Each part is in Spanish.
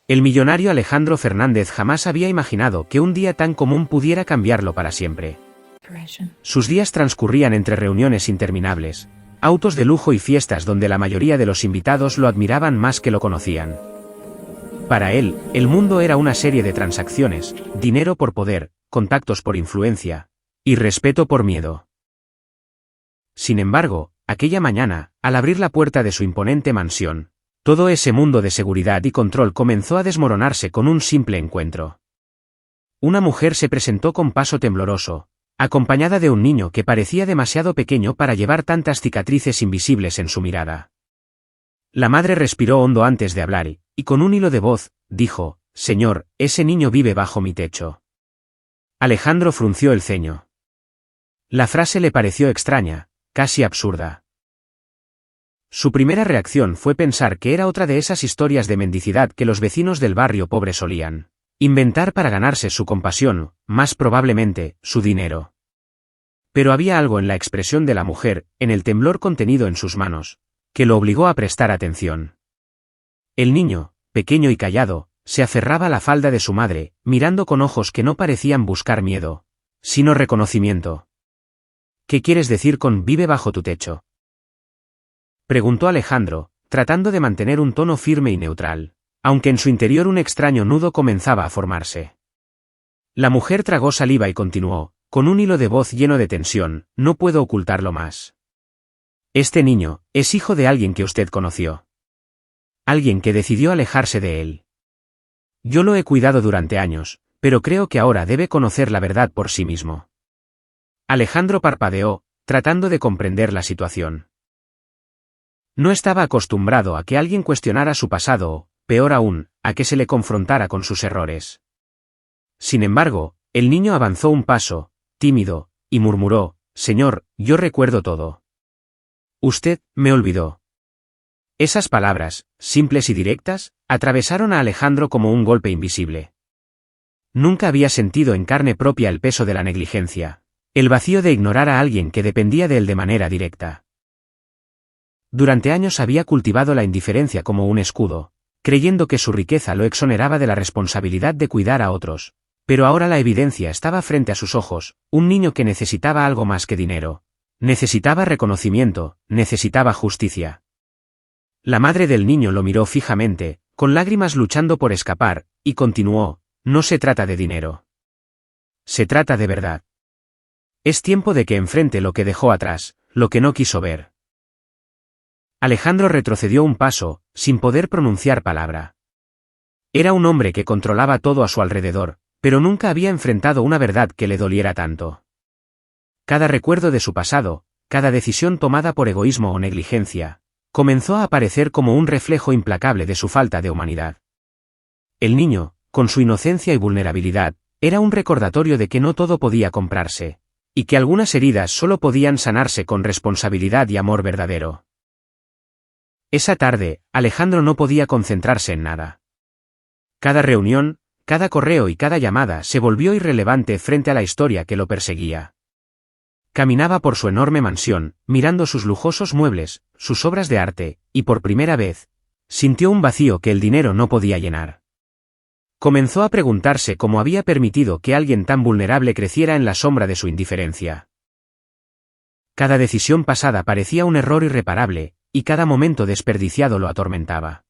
El millonario Alejandro Fernández jamás había imaginado que un día tan común pudiera cambiarlo para siempre. Sus días transcurrían entre reuniones interminables, autos de lujo y fiestas donde la mayoría de los invitados lo admiraban más que lo conocían. Para él, el mundo era una serie de transacciones, dinero por poder, contactos por influencia, y respeto por miedo. Sin embargo, aquella mañana, al abrir la puerta de su imponente mansión, todo ese mundo de seguridad y control comenzó a desmoronarse con un simple encuentro. Una mujer se presentó con paso tembloroso, acompañada de un niño que parecía demasiado pequeño para llevar tantas cicatrices invisibles en su mirada. La madre respiró hondo antes de hablar y con un hilo de voz, dijo: «Señor, ese niño vive bajo mi techo». Alejandro frunció el ceño. La frase le pareció extraña, casi absurda. Su primera reacción fue pensar que era otra de esas historias de mendicidad que los vecinos del barrio pobre solían inventar para ganarse su compasión, más probablemente, su dinero. Pero había algo en la expresión de la mujer, en el temblor contenido en sus manos, que lo obligó a prestar atención. El niño, pequeño y callado, se aferraba a la falda de su madre, mirando con ojos que no parecían buscar miedo, sino reconocimiento. «¿Qué quieres decir con vive bajo tu techo?», preguntó Alejandro, tratando de mantener un tono firme y neutral, aunque en su interior un extraño nudo comenzaba a formarse. La mujer tragó saliva y continuó, con un hilo de voz lleno de tensión: «No puedo ocultarlo más. Este niño es hijo de alguien que usted conoció. Alguien que decidió alejarse de él. Yo lo he cuidado durante años, pero creo que ahora debe conocer la verdad por sí mismo». Alejandro parpadeó, tratando de comprender la situación. No estaba acostumbrado a que alguien cuestionara su pasado o, peor aún, a que se le confrontara con sus errores. Sin embargo, el niño avanzó un paso, tímido, y murmuró: «Señor, yo recuerdo todo. Usted me olvidó». Esas palabras, simples y directas, atravesaron a Alejandro como un golpe invisible. Nunca había sentido en carne propia el peso de la negligencia, el vacío de ignorar a alguien que dependía de él de manera directa. Durante años había cultivado la indiferencia como un escudo, creyendo que su riqueza lo exoneraba de la responsabilidad de cuidar a otros, pero ahora la evidencia estaba frente a sus ojos: un niño que necesitaba algo más que dinero. Necesitaba reconocimiento, necesitaba justicia. La madre del niño lo miró fijamente, con lágrimas luchando por escapar, y continuó: «No se trata de dinero. Se trata de verdad. Es tiempo de que enfrente lo que dejó atrás, lo que no quiso ver». Alejandro retrocedió un paso, sin poder pronunciar palabra. Era un hombre que controlaba todo a su alrededor, pero nunca había enfrentado una verdad que le doliera tanto. Cada recuerdo de su pasado, cada decisión tomada por egoísmo o negligencia, comenzó a aparecer como un reflejo implacable de su falta de humanidad. El niño, con su inocencia y vulnerabilidad, era un recordatorio de que no todo podía comprarse, y que algunas heridas solo podían sanarse con responsabilidad y amor verdadero. Esa tarde, Alejandro no podía concentrarse en nada. Cada reunión, cada correo y cada llamada se volvió irrelevante frente a la historia que lo perseguía. Caminaba por su enorme mansión, mirando sus lujosos muebles, sus obras de arte, y por primera vez, sintió un vacío que el dinero no podía llenar. Comenzó a preguntarse cómo había permitido que alguien tan vulnerable creciera en la sombra de su indiferencia. Cada decisión pasada parecía un error irreparable, y cada momento desperdiciado lo atormentaba.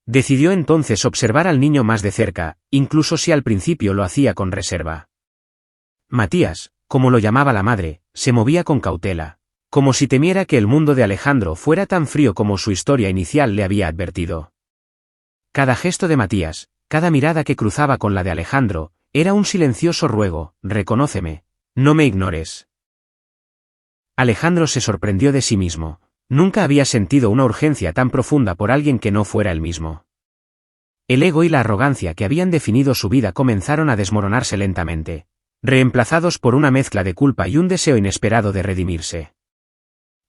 Decidió entonces observar al niño más de cerca, incluso si al principio lo hacía con reserva. Matías, como lo llamaba la madre, se movía con cautela, como si temiera que el mundo de Alejandro fuera tan frío como su historia inicial le había advertido. Cada gesto de Matías, cada mirada que cruzaba con la de Alejandro, era un silencioso ruego: «Reconóceme, no me ignores». Alejandro se sorprendió de sí mismo. Nunca había sentido una urgencia tan profunda por alguien que no fuera él mismo. El ego y la arrogancia que habían definido su vida comenzaron a desmoronarse lentamente, reemplazados por una mezcla de culpa y un deseo inesperado de redimirse.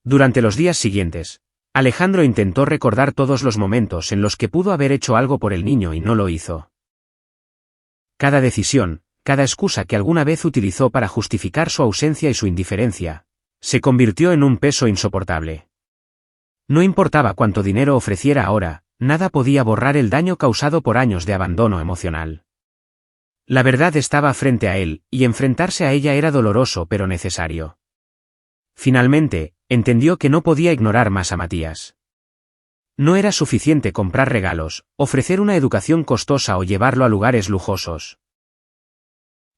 Durante los días siguientes, Alejandro intentó recordar todos los momentos en los que pudo haber hecho algo por el niño y no lo hizo. Cada decisión, cada excusa que alguna vez utilizó para justificar su ausencia y su indiferencia, se convirtió en un peso insoportable. No importaba cuánto dinero ofreciera ahora, nada podía borrar el daño causado por años de abandono emocional. La verdad estaba frente a él, y enfrentarse a ella era doloroso pero necesario. Finalmente, entendió que no podía ignorar más a Matías. No era suficiente comprar regalos, ofrecer una educación costosa o llevarlo a lugares lujosos.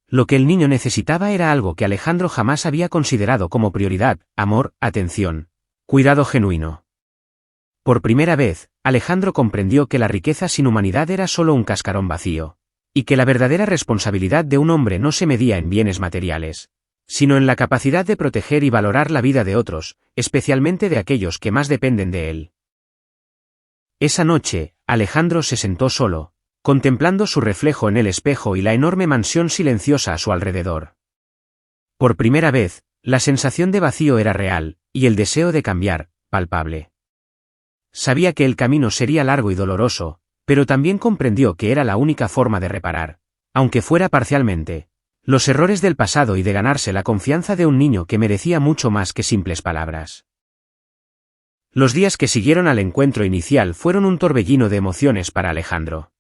Lo que el niño necesitaba era algo que Alejandro jamás había considerado como prioridad: amor, atención, cuidado genuino. Por primera vez, Alejandro comprendió que la riqueza sin humanidad era solo un cascarón vacío, y que la verdadera responsabilidad de un hombre no se medía en bienes materiales, sino en la capacidad de proteger y valorar la vida de otros, especialmente de aquellos que más dependen de él. Esa noche, Alejandro se sentó solo, contemplando su reflejo en el espejo y la enorme mansión silenciosa a su alrededor. Por primera vez, la sensación de vacío era real, y el deseo de cambiar, palpable. Sabía que el camino sería largo y doloroso, pero también comprendió que era la única forma de reparar, aunque fuera parcialmente, los errores del pasado y de ganarse la confianza de un niño que merecía mucho más que simples palabras. Los días que siguieron al encuentro inicial fueron un torbellino de emociones para Alejandro.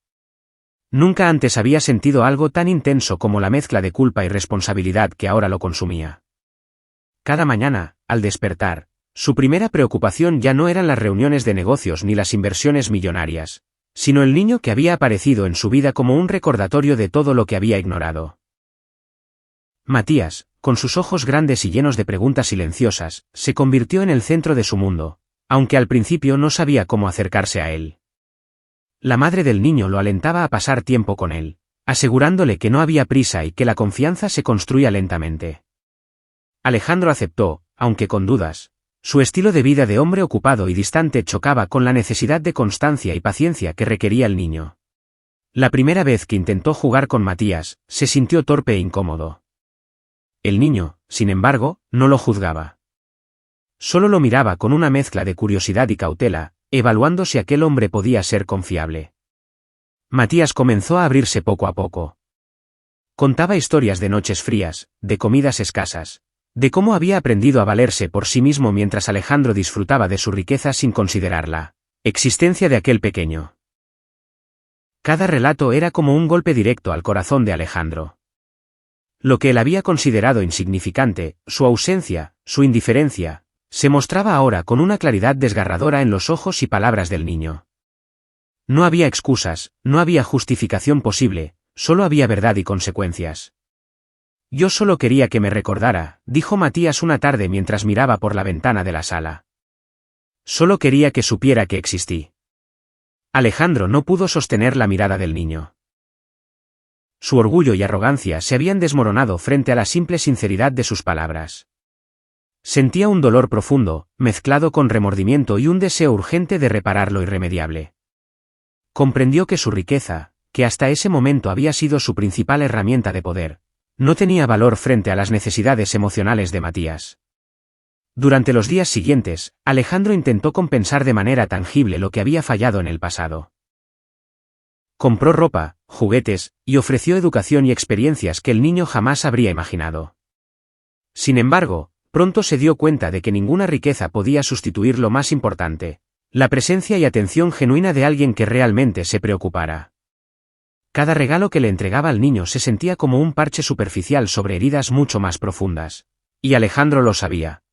Nunca antes había sentido algo tan intenso como la mezcla de culpa y responsabilidad que ahora lo consumía. Cada mañana, al despertar, su primera preocupación ya no eran las reuniones de negocios ni las inversiones millonarias, sino el niño que había aparecido en su vida como un recordatorio de todo lo que había ignorado. Matías, con sus ojos grandes y llenos de preguntas silenciosas, se convirtió en el centro de su mundo, aunque al principio no sabía cómo acercarse a él. La madre del niño lo alentaba a pasar tiempo con él, asegurándole que no había prisa y que la confianza se construía lentamente. Alejandro aceptó, aunque con dudas. Su estilo de vida de hombre ocupado y distante chocaba con la necesidad de constancia y paciencia que requería el niño. La primera vez que intentó jugar con Matías, se sintió torpe e incómodo. El niño, sin embargo, no lo juzgaba. Solo lo miraba con una mezcla de curiosidad y cautela, evaluando si aquel hombre podía ser confiable. Matías comenzó a abrirse poco a poco. Contaba historias de noches frías, de comidas escasas, de cómo había aprendido a valerse por sí mismo mientras Alejandro disfrutaba de su riqueza sin considerar la existencia de aquel pequeño. Cada relato era como un golpe directo al corazón de Alejandro. Lo que él había considerado insignificante, su ausencia, su indiferencia, se mostraba ahora con una claridad desgarradora en los ojos y palabras del niño. No había excusas, no había justificación posible, solo había verdad y consecuencias. Yo solo quería que me recordara, dijo Matías una tarde mientras miraba por la ventana de la sala. Solo quería que supiera que existí. Alejandro no pudo sostener la mirada del niño. Su orgullo y arrogancia se habían desmoronado frente a la simple sinceridad de sus palabras. Sentía un dolor profundo, mezclado con remordimiento y un deseo urgente de reparar lo irremediable. Comprendió que su riqueza, que hasta ese momento había sido su principal herramienta de poder, no tenía valor frente a las necesidades emocionales de Matías. Durante los días siguientes, Alejandro intentó compensar de manera tangible lo que había fallado en el pasado. Compró ropa, juguetes, y ofreció educación y experiencias que el niño jamás habría imaginado. Sin embargo, pronto se dio cuenta de que ninguna riqueza podía sustituir lo más importante: la presencia y atención genuina de alguien que realmente se preocupara. Cada regalo que le entregaba al niño se sentía como un parche superficial sobre heridas mucho más profundas. Y Alejandro lo sabía.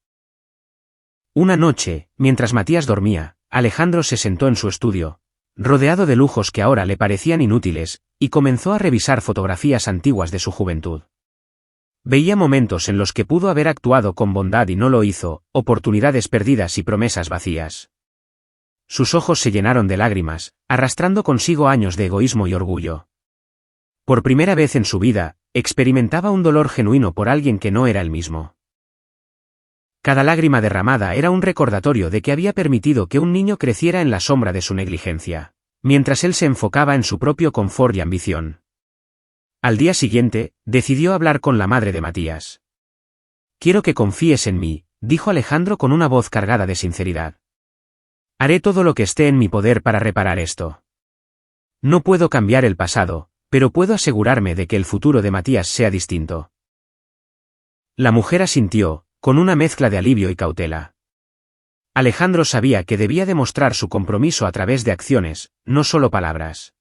Una noche, mientras Matías dormía, Alejandro se sentó en su estudio, rodeado de lujos que ahora le parecían inútiles, y comenzó a revisar fotografías antiguas de su juventud. Veía momentos en los que pudo haber actuado con bondad y no lo hizo, oportunidades perdidas y promesas vacías. Sus ojos se llenaron de lágrimas, arrastrando consigo años de egoísmo y orgullo. Por primera vez en su vida, experimentaba un dolor genuino por alguien que no era él mismo. Cada lágrima derramada era un recordatorio de que había permitido que un niño creciera en la sombra de su negligencia, mientras él se enfocaba en su propio confort y ambición. Al día siguiente, decidió hablar con la madre de Matías. «Quiero que confíes en mí», dijo Alejandro con una voz cargada de sinceridad. «Haré todo lo que esté en mi poder para reparar esto. No puedo cambiar el pasado, pero puedo asegurarme de que el futuro de Matías sea distinto». La mujer asintió, con una mezcla de alivio y cautela. Alejandro sabía que debía demostrar su compromiso a través de acciones, no solo palabras.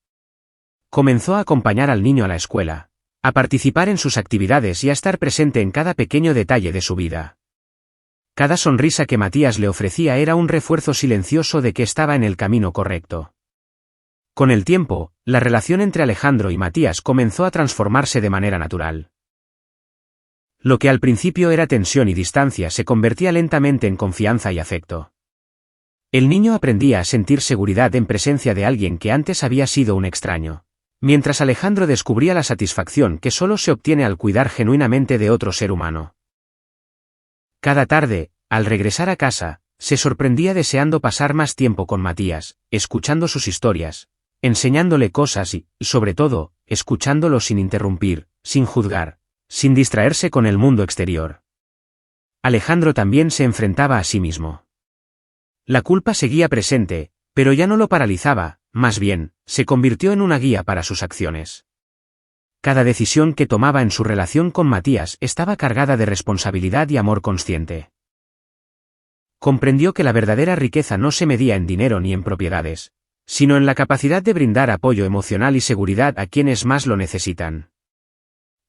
Comenzó a acompañar al niño a la escuela, a participar en sus actividades y a estar presente en cada pequeño detalle de su vida. Cada sonrisa que Matías le ofrecía era un refuerzo silencioso de que estaba en el camino correcto. Con el tiempo, la relación entre Alejandro y Matías comenzó a transformarse de manera natural. Lo que al principio era tensión y distancia se convertía lentamente en confianza y afecto. El niño aprendía a sentir seguridad en presencia de alguien que antes había sido un extraño, mientras Alejandro descubría la satisfacción que solo se obtiene al cuidar genuinamente de otro ser humano. Cada tarde, al regresar a casa, se sorprendía deseando pasar más tiempo con Matías, escuchando sus historias, enseñándole cosas y, sobre todo, escuchándolo sin interrumpir, sin juzgar, sin distraerse con el mundo exterior. Alejandro también se enfrentaba a sí mismo. La culpa seguía presente, pero ya no lo paralizaba, más bien, se convirtió en una guía para sus acciones. Cada decisión que tomaba en su relación con Matías estaba cargada de responsabilidad y amor consciente. Comprendió que la verdadera riqueza no se medía en dinero ni en propiedades, sino en la capacidad de brindar apoyo emocional y seguridad a quienes más lo necesitan.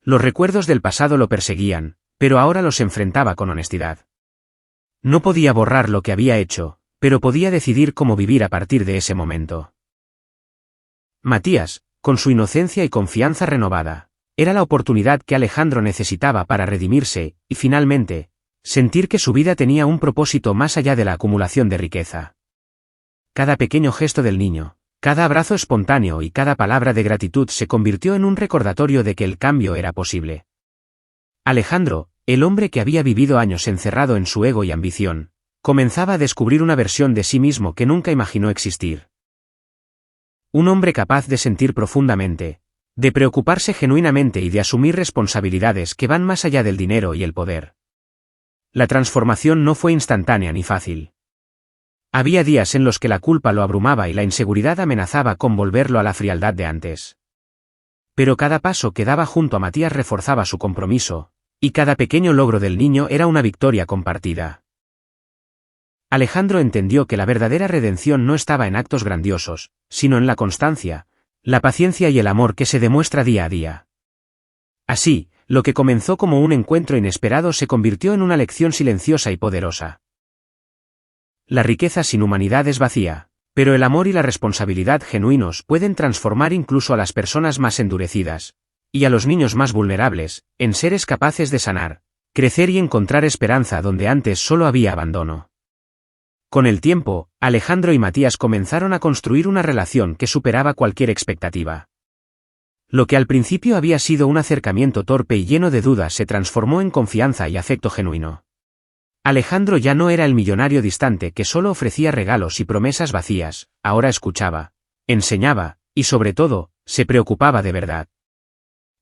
Los recuerdos del pasado lo perseguían, pero ahora los enfrentaba con honestidad. No podía borrar lo que había hecho, pero podía decidir cómo vivir a partir de ese momento. Matías, con su inocencia y confianza renovada, era la oportunidad que Alejandro necesitaba para redimirse, y finalmente, sentir que su vida tenía un propósito más allá de la acumulación de riqueza. Cada pequeño gesto del niño, cada abrazo espontáneo y cada palabra de gratitud se convirtió en un recordatorio de que el cambio era posible. Alejandro, el hombre que había vivido años encerrado en su ego y ambición, comenzaba a descubrir una versión de sí mismo que nunca imaginó existir. Un hombre capaz de sentir profundamente, de preocuparse genuinamente y de asumir responsabilidades que van más allá del dinero y el poder. La transformación no fue instantánea ni fácil. Había días en los que la culpa lo abrumaba y la inseguridad amenazaba con volverlo a la frialdad de antes. Pero cada paso que daba junto a Matías reforzaba su compromiso, y cada pequeño logro del niño era una victoria compartida. Alejandro entendió que la verdadera redención no estaba en actos grandiosos, sino en la constancia, la paciencia y el amor que se demuestra día a día. Así, lo que comenzó como un encuentro inesperado se convirtió en una lección silenciosa y poderosa. La riqueza sin humanidad es vacía, pero el amor y la responsabilidad genuinos pueden transformar incluso a las personas más endurecidas, y a los niños más vulnerables, en seres capaces de sanar, crecer y encontrar esperanza donde antes solo había abandono. Con el tiempo, Alejandro y Matías comenzaron a construir una relación que superaba cualquier expectativa. Lo que al principio había sido un acercamiento torpe y lleno de dudas se transformó en confianza y afecto genuino. Alejandro ya no era el millonario distante que solo ofrecía regalos y promesas vacías, ahora escuchaba, enseñaba, y sobre todo, se preocupaba de verdad.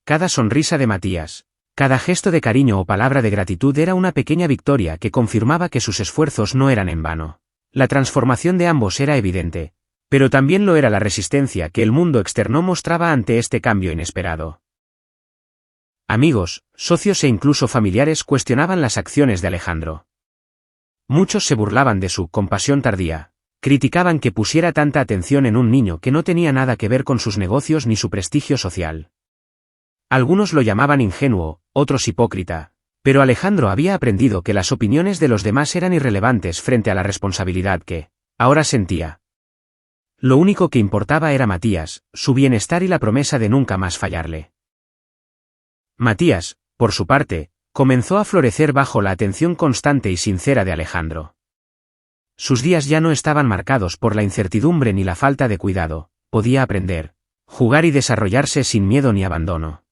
Cada sonrisa de Matías, cada gesto de cariño o palabra de gratitud era una pequeña victoria que confirmaba que sus esfuerzos no eran en vano. La transformación de ambos era evidente, pero también lo era la resistencia que el mundo externo mostraba ante este cambio inesperado. Amigos, socios e incluso familiares cuestionaban las acciones de Alejandro. Muchos se burlaban de su compasión tardía, criticaban que pusiera tanta atención en un niño que no tenía nada que ver con sus negocios ni su prestigio social. Algunos lo llamaban ingenuo, otros hipócrita, pero Alejandro había aprendido que las opiniones de los demás eran irrelevantes frente a la responsabilidad que, ahora sentía. Lo único que importaba era Matías, su bienestar y la promesa de nunca más fallarle. Matías, por su parte, comenzó a florecer bajo la atención constante y sincera de Alejandro. Sus días ya no estaban marcados por la incertidumbre ni la falta de cuidado, podía aprender, jugar y desarrollarse sin miedo ni abandono.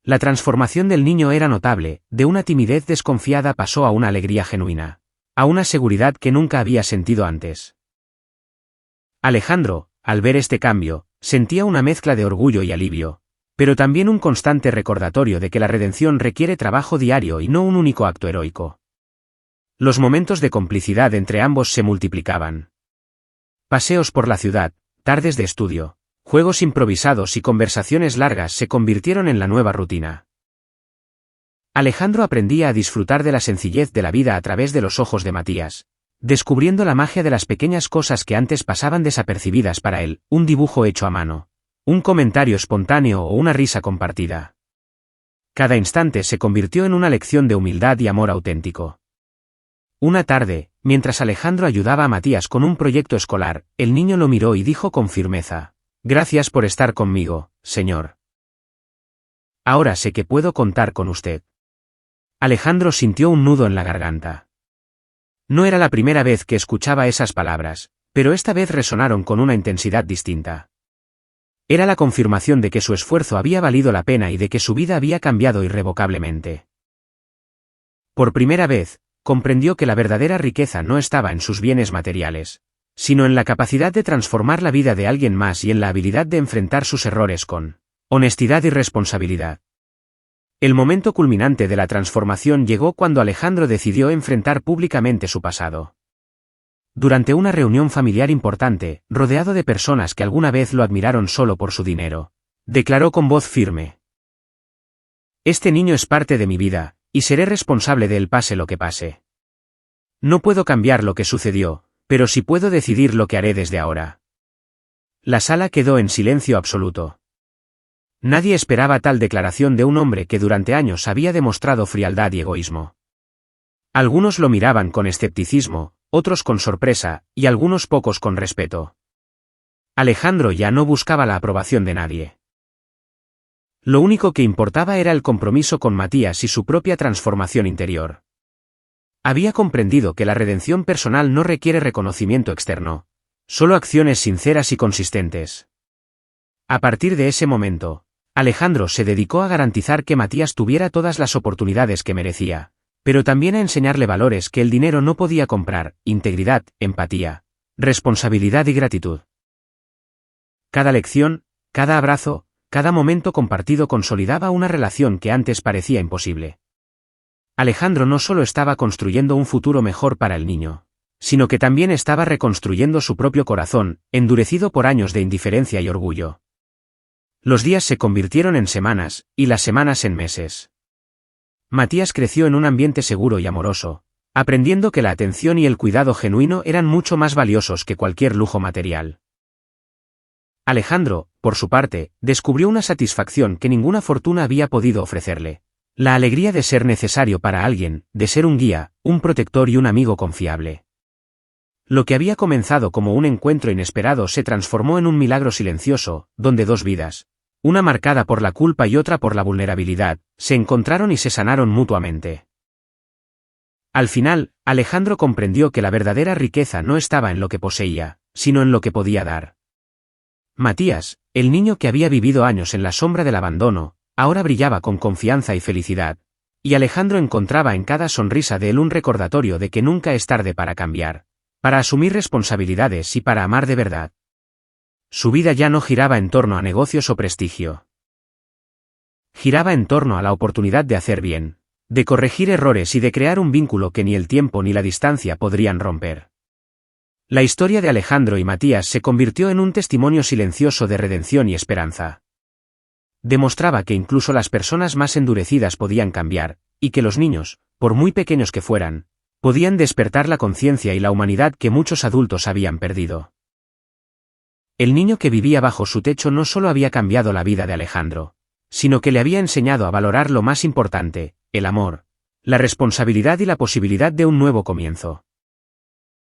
La transformación del niño era notable, de una timidez desconfiada pasó a una alegría genuina, a una seguridad que nunca había sentido antes. Alejandro, al ver este cambio, sentía una mezcla de orgullo y alivio, pero también un constante recordatorio de que la redención requiere trabajo diario y no un único acto heroico. Los momentos de complicidad entre ambos se multiplicaban. Paseos por la ciudad, tardes de estudio, juegos improvisados y conversaciones largas se convirtieron en la nueva rutina. Alejandro aprendía a disfrutar de la sencillez de la vida a través de los ojos de Matías, descubriendo la magia de las pequeñas cosas que antes pasaban desapercibidas para él, un dibujo hecho a mano, un comentario espontáneo o una risa compartida. Cada instante se convirtió en una lección de humildad y amor auténtico. Una tarde, mientras Alejandro ayudaba a Matías con un proyecto escolar, el niño lo miró y dijo con firmeza: «Gracias por estar conmigo, señor. Ahora sé que puedo contar con usted». Alejandro sintió un nudo en la garganta. No era la primera vez que escuchaba esas palabras, pero esta vez resonaron con una intensidad distinta. Era la confirmación de que su esfuerzo había valido la pena y de que su vida había cambiado irrevocablemente. Por primera vez, comprendió que la verdadera riqueza no estaba en sus bienes materiales, sino en la capacidad de transformar la vida de alguien más y en la habilidad de enfrentar sus errores con honestidad y responsabilidad. El momento culminante de la transformación llegó cuando Alejandro decidió enfrentar públicamente su pasado. Durante una reunión familiar importante, rodeado de personas que alguna vez lo admiraron solo por su dinero, declaró con voz firme: «Este niño es parte de mi vida, y seré responsable de él pase lo que pase. No puedo cambiar lo que sucedió, pero sí puedo decidir lo que haré desde ahora». La sala quedó en silencio absoluto. Nadie esperaba tal declaración de un hombre que durante años había demostrado frialdad y egoísmo. Algunos lo miraban con escepticismo, otros con sorpresa, y algunos pocos con respeto. Alejandro ya no buscaba la aprobación de nadie. Lo único que importaba era el compromiso con Matías y su propia transformación interior. Había comprendido que la redención personal no requiere reconocimiento externo, solo acciones sinceras y consistentes. A partir de ese momento, Alejandro se dedicó a garantizar que Matías tuviera todas las oportunidades que merecía, pero también a enseñarle valores que el dinero no podía comprar: integridad, empatía, responsabilidad y gratitud. Cada lección, cada abrazo, cada momento compartido consolidaba una relación que antes parecía imposible. Alejandro no solo estaba construyendo un futuro mejor para el niño, sino que también estaba reconstruyendo su propio corazón, endurecido por años de indiferencia y orgullo. Los días se convirtieron en semanas, y las semanas en meses. Matías creció en un ambiente seguro y amoroso, aprendiendo que la atención y el cuidado genuino eran mucho más valiosos que cualquier lujo material. Alejandro, por su parte, descubrió una satisfacción que ninguna fortuna había podido ofrecerle: la alegría de ser necesario para alguien, de ser un guía, un protector y un amigo confiable. Lo que había comenzado como un encuentro inesperado se transformó en un milagro silencioso, donde dos vidas, una marcada por la culpa y otra por la vulnerabilidad, se encontraron y se sanaron mutuamente. Al final, Alejandro comprendió que la verdadera riqueza no estaba en lo que poseía, sino en lo que podía dar. Matías, el niño que había vivido años en la sombra del abandono, ahora brillaba con confianza y felicidad, y Alejandro encontraba en cada sonrisa de él un recordatorio de que nunca es tarde para cambiar, para asumir responsabilidades y para amar de verdad. Su vida ya no giraba en torno a negocios o prestigio. Giraba en torno a la oportunidad de hacer bien, de corregir errores y de crear un vínculo que ni el tiempo ni la distancia podrían romper. La historia de Alejandro y Matías se convirtió en un testimonio silencioso de redención y esperanza. Demostraba que incluso las personas más endurecidas podían cambiar, y que los niños, por muy pequeños que fueran, podían despertar la conciencia y la humanidad que muchos adultos habían perdido. El niño que vivía bajo su techo no solo había cambiado la vida de Alejandro, sino que le había enseñado a valorar lo más importante: el amor, la responsabilidad y la posibilidad de un nuevo comienzo.